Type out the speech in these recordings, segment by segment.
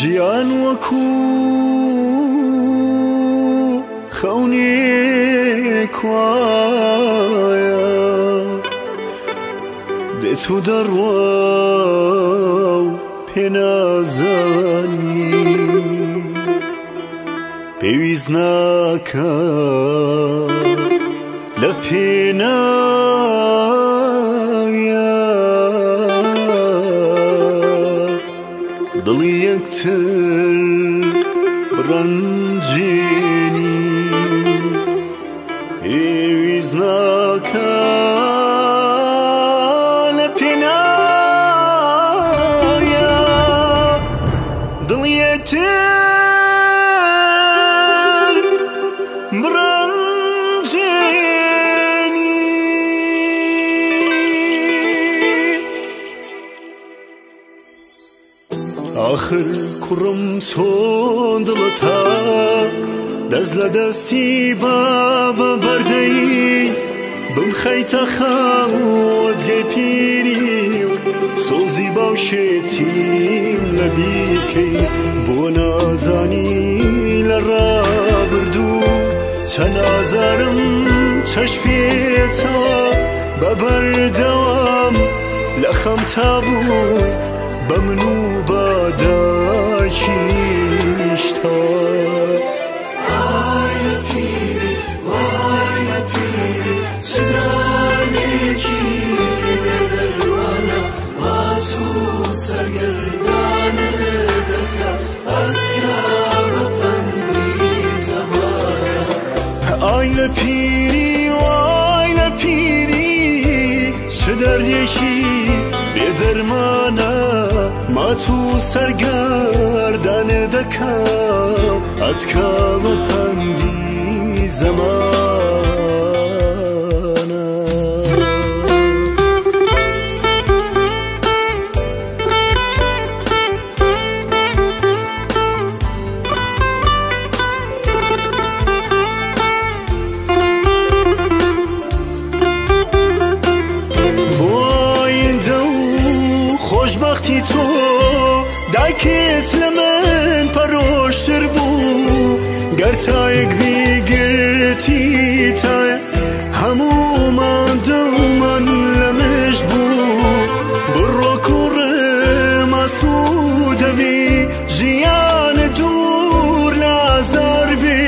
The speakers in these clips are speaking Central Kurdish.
ژیان وەکو خەونێک وایە دێت و دەڕوا و پێ نازانی پێویست ناکە لە پێناویە دڵی یەکتر بڕەنجێنی پێویست ناکە لە پێناویە دڵی یەکتر بڕەنجێنی آخر کوڕم چۆن دڵت هات دەست لە دەستی بابە بەردەی بمخەیتە خەوت گەی پیری و سۆزی باوشێتیم لە بیرکەی بۆ نازانی لە ڕابردوو چەند ئازارم چەشم پێتە بە بەردەوام لە خەم تابوو بە من و بە دایکیش تا وای لە پیری وای لە پیری چ دارێکی بێدەروانە ماچوو سەرگەردانە دەکە ئەسیا بە پەندی زەمانە ئای لە پیری وای لە پیری چ دەردێکی بێدەرمانە ماتوو سەرگەردانە دەکا ئەتکا بە پەندی زەمانە خۆشبەختی تۆ دایکت لە من پەرۆشتر بوو گەر تایەک بیگرتیتە هەموومان دڵمان لە مشت بوو بڕۆ کوڕم ئاسوودە دەبی ژیانە دوور لە ئازار بێ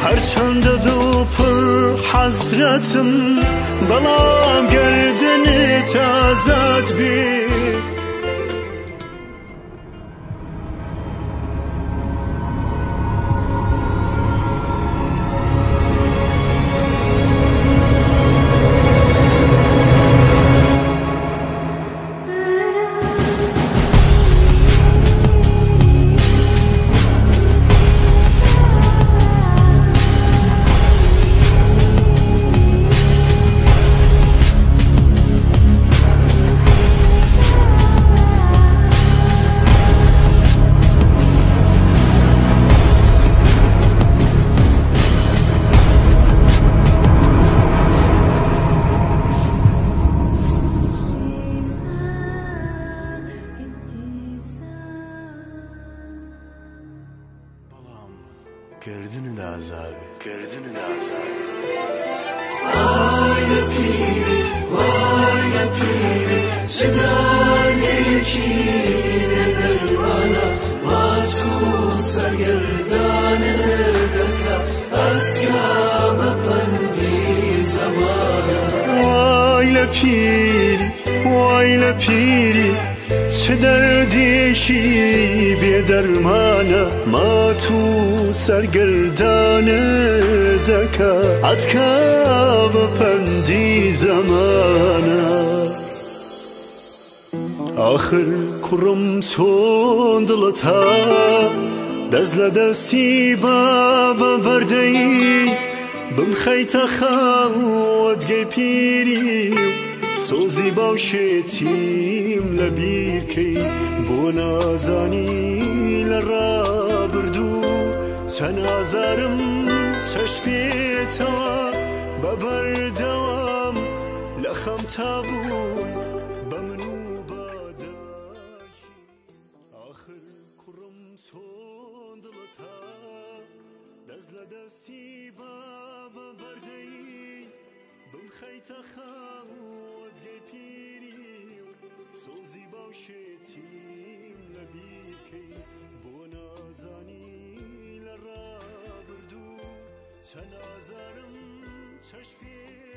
هەرچەندە دڵ پڕ حەزرەتم بەڵام گەردنت ئازاد بێ گردن دازار گردن دازار وای لپیری وای لپیری چدانێکی بێدەروانە ماچوو سەرگەردانە دەکا ئەسیا بە پەندی زەمانە وای لپیری وای لپیری چه دردێکی بێدەرمانە ماتوو سەرگەردانە دەکا ئەتکا بە پەندی زەمانە آخر کوڕم چۆن دڵت هات دەست لە دەستی بابە بەردەی بمخەیتە خەوت گەی پیری و سۆزی باوشێتیم لە بیرکەی بۆ نازانی لە ڕابردوو چەند ئازارم چەشم پێتەوە بە بەردەوام لە خەم تابوو بە من و بە دایکی آخر کوڕم چۆن دڵەتە دەست لە دەستی بابە بەردەی بمخەیتە خاوت گەی پیری و سۆزی باوشێتیم لە بیرکەی بۆ نازانی لە ڕابردوو چەند ئازارم چەشپێ